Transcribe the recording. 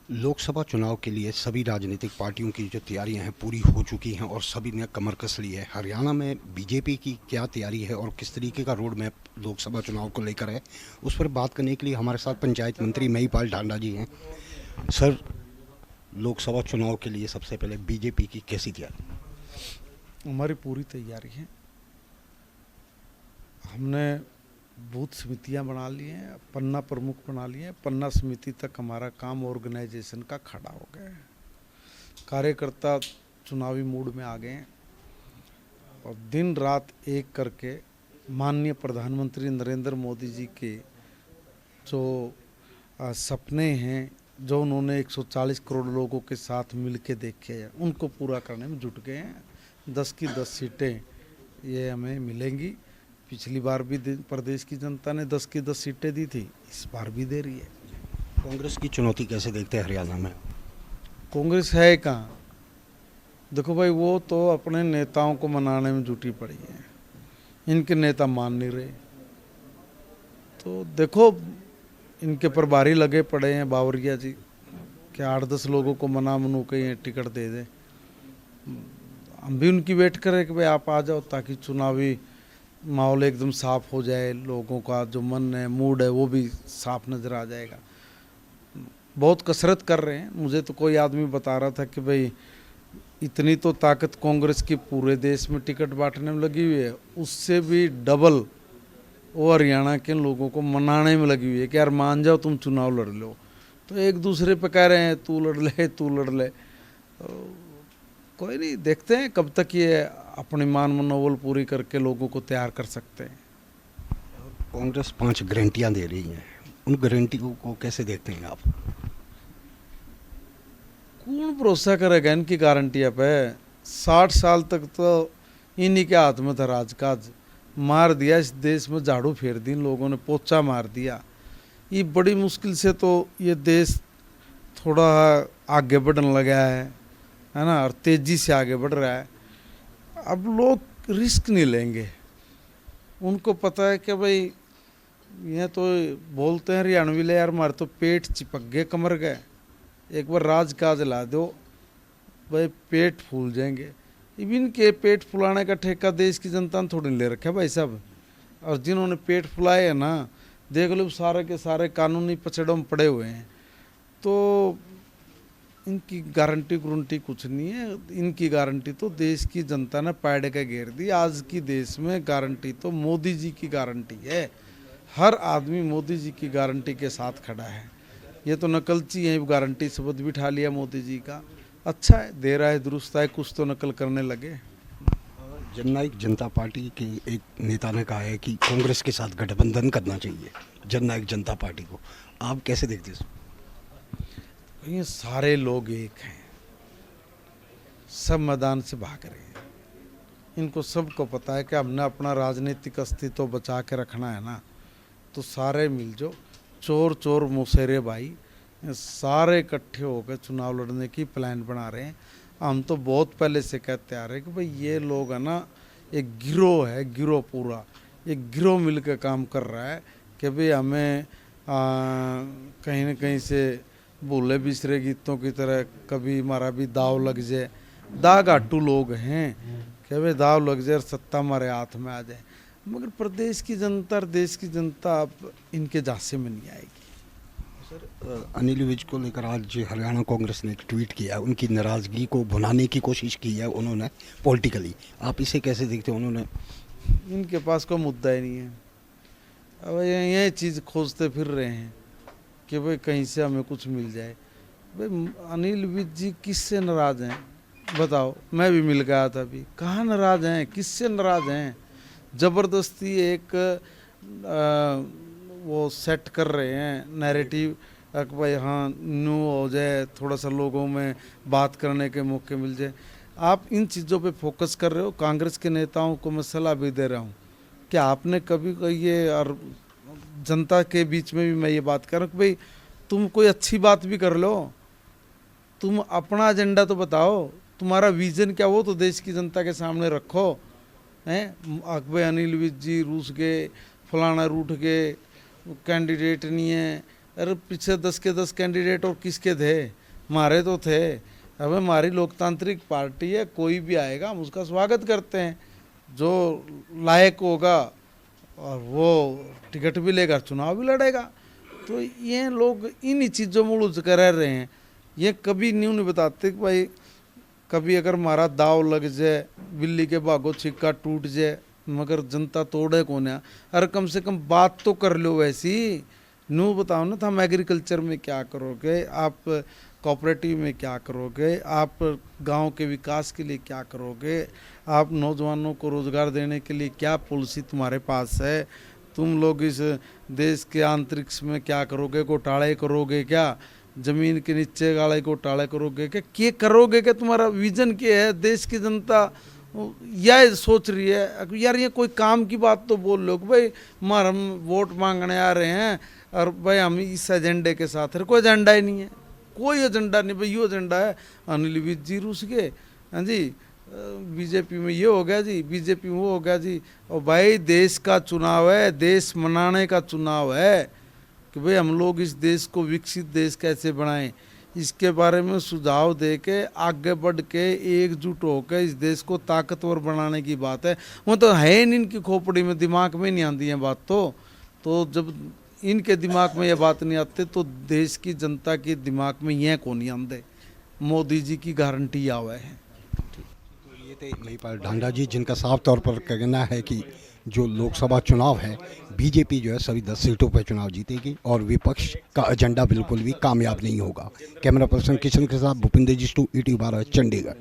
लोकसभा चुनाव के लिए सभी राजनीतिक पार्टियों की जो तैयारियां हैं पूरी हो चुकी हैं और सभी ने कमर कस ली है। हरियाणा में बीजेपी की क्या तैयारी है और किस तरीके का रोड मैप लोकसभा चुनाव को लेकर है, उस पर बात करने के लिए हमारे साथ पंचायत मंत्री महिपाल ढांडा जी हैं। सर, लोकसभा चुनाव के लिए सबसे पहले बीजेपी की कैसी तैयारी? हमारी पूरी तैयारी है। हमने बूथ समितियां बना ली हैं, पन्ना प्रमुख बना लिए हैं। पन्ना समिति तक हमारा काम ऑर्गेनाइजेशन का खड़ा हो गया है। कार्यकर्ता चुनावी मूड में आ गए हैं और दिन रात एक करके माननीय प्रधानमंत्री नरेंद्र मोदी जी के जो सपने हैं, जो उन्होंने 140 करोड़ लोगों के साथ मिल के देखे हैं, उनको पूरा करने में जुट गए हैं। 10 की 10 सीटें ये हमें मिलेंगी। पिछली बार भी प्रदेश की जनता ने 10 की 10 सीटें दी थी, इस बार भी दे रही है। कांग्रेस की चुनौती कैसे देखते हैं हरियाणा में? कांग्रेस है कहाँ? देखो भाई, वो तो अपने नेताओं को मनाने में जुटी पड़ी है। इनके नेता मान नहीं रहे। तो देखो, इनके प्रभारी लगे पड़े हैं बावरिया जी, कि 8-10 लोगों को मना मनू के ये टिकट दे दें। हम भी उनकी वेट करें कि भाई आप आ जाओ, ताकि चुनावी माहौल एकदम साफ हो जाए। लोगों का जो मन है, मूड है, वो भी साफ नज़र आ जाएगा। बहुत कसरत कर रहे हैं। मुझे तो कोई आदमी बता रहा था कि भाई इतनी तो ताकत कांग्रेस की पूरे देश में टिकट बांटने में लगी हुई है, उससे भी डबल वो हरियाणा के लोगों को मनाने में लगी हुई है कि यार मान जाओ, तुम चुनाव लड़ लो। तो एक दूसरे पे कह रहे हैं तू लड़ ले, तू लड़ ले। तो कोई नहीं, देखते हैं कब तक ये अपनी मान मनोबल पूरी करके लोगों को तैयार कर सकते हैं। कांग्रेस 5 गारंटियां दे रही हैं, उन गारंटियों को कैसे देखते हैं आप? कौन भरोसा करेगा इनकी गारंटियां पे? 60 साल तक तो इन्हीं के हाथ में था राजकाज। मार दिया इस देश में, झाड़ू फेर दी इन लोगों ने, पोछा मार दिया। ये बड़ी मुश्किल से तो ये देश थोड़ा आगे बढ़ने लगा है ना, और तेजी से आगे बढ़ रहा है। अब लोग रिस्क नहीं लेंगे। उनको पता है कि भाई ये तो बोलते हैं हरियाणवी ले, यार हमारे तो पेट चिपक गए, कमर गए, एक बार राज काज ला दो भाई, पेट फूल जाएंगे। इवन के पेट फुलाने का ठेका देश की जनता ने थोड़ी ले रखा है भाई साहब। और जिन्होंने पेट फुलाए हैं ना, देख लो सारे के सारे कानूनी पचड़ों में पड़े हुए हैं। तो इनकी गारंटी गुरंटी कुछ नहीं है। इनकी गारंटी तो देश की जनता ने पैड के घेर दी। आज की देश में गारंटी तो मोदी जी की गारंटी है। हर आदमी मोदी जी की गारंटी के साथ खड़ा है। ये तो नकलची है, गारंटी शब्द भी उठा लिया मोदी जी का। अच्छा है, दे रहा है, दुरुस्त है, कुछ तो नकल करने लगे। जननायक जनता पार्टी के एक नेता ने कहा है कि कांग्रेस के साथ गठबंधन करना चाहिए जननायक जनता पार्टी को, आप कैसे देखते हैं? ये सारे लोग एक हैं, सब मैदान से भाग रहे हैं। इनको सबको पता है कि हमने अपना राजनीतिक अस्तित्व बचा के रखना है ना, तो सारे मिलजो, चोर चोर मुसेरे भाई, सारे इकट्ठे होकर चुनाव लड़ने की प्लान बना रहे हैं। हम तो बहुत पहले से कहते आ रहे हैं कि भाई ये लोग है ना, एक गिरोह है, गिरोह पूरा एक गिरोह मिलकर काम कर रहा है कि भाई हमें कहीं न कहीं से भूले बिसरे गीतों की तरह कभी हमारा भी दाव लग जाए। दागाटू लोग हैं कि भाई दाव लग जाए और सत्ता हमारे हाथ में आ जाए। मगर प्रदेश की जनता और देश की जनता अब इनके झांसे में नहीं आएगी। सर, अनिल विज को लेकर आज हरियाणा कांग्रेस ने एक ट्वीट किया, उनकी नाराज़गी को भुनाने की कोशिश की है उन्होंने पॉलिटिकली, आप इसे कैसे देखते हैं? उन्होंने इनके पास कोई मुद्दा ही नहीं है। अब ये चीज़ खोजते फिर रहे हैं कि भाई कहीं से हमें कुछ मिल जाए। भाई अनिल विज जी किससे नाराज़ हैं बताओ? मैं भी मिल गया था अभी। कहाँ नाराज़ हैं, किससे नाराज़ हैं? ज़बरदस्ती एक वो सेट कर रहे हैं नैरेटिव कि भाई हाँ न्यू हो जाए, थोड़ा सा लोगों में बात करने के मौके मिल जाए। आप इन चीज़ों पे फोकस कर रहे हो। कांग्रेस के नेताओं को मैं सलाह भी दे रहा हूँ कि आपने कभी ये, और जनता के बीच में भी मैं ये बात कर रहा हूँ कि भाई तुम कोई अच्छी बात भी कर लो, तुम अपना एजेंडा तो बताओ, तुम्हारा विजन क्या, वो तो देश की जनता के सामने रखो। हैं भाई अनिल विज जी रूस गए, फलाना रूठ गए, कैंडिडेट नहीं है, अरे पीछे 10 के 10 कैंडिडेट और किसके थे, हमारे तो थे। अब हमारी लोकतांत्रिक पार्टी है, कोई भी आएगा हम उसका स्वागत करते हैं, जो लायक होगा और वो टिकट भी लेकर चुनाव भी लड़ेगा। तो ये लोग इन्हीं चीज़ों में उलझ कर रह रहे हैं, ये कभी न्यू नहीं बताते कि भाई कभी अगर हमारा दाव लग जाए, बिल्ली के भागो छिक्का टूट जाए, मगर जनता तोड़े कौन है। अरे कम से कम बात तो कर लो वैसी, न्यू बताओ ना, तो हम एग्रीकल्चर में क्या करोगे, आप कोऑपरेटिव में क्या करोगे, आप गांव के विकास के लिए क्या करोगे, आप नौजवानों को रोज़गार देने के लिए क्या पॉलिसी तुम्हारे पास है, तुम लोग इस देश के अंतरिक्ष में क्या करोगे, घोटाले करोगे क्या, जमीन के नीचे वाले घोटाले करोगे क्या करोगे क्या, तुम्हारा विजन क्या है। देश की जनता यह सोच रही है यार ये कोई काम की बात तो बोल लो कि भाई हमारा हम वोट मांगने आ रहे हैं और भाई हम इस एजेंडे के साथ है। कोई एजेंडा ही नहीं है, कोई एजेंडा नहीं भाई, ये एजेंडा है अनिल विज जी रूस के, हाँ जी बीजेपी में ये हो गया जी, बीजेपी में वो हो गया जी। और भाई देश का चुनाव है, देश मनाने का चुनाव है कि भाई हम लोग इस देश को विकसित देश कैसे बनाएं, इसके बारे में सुझाव दे के आगे बढ़ के एकजुट होकर इस देश को ताकतवर बनाने की बात है। वो तो है नहीं, इनकी खोपड़ी में दिमाग में नहीं आती है बात। तो जब इनके दिमाग में ये बात नहीं आती तो देश की जनता के दिमाग में यह कौन नहीं आते। मोदी जी की गारंटी आवे है। तो ये थे महिपाल ढांडा जी, जिनका साफ तौर पर कहना है कि जो लोकसभा चुनाव है बीजेपी जो है सभी 10 सीटों पर चुनाव जीतेगी और विपक्ष का एजेंडा बिल्कुल भी कामयाब नहीं होगा। कैमरा पर्सन किशन के साथ भूपिंदर जी, ETV 12 चंडीगढ़।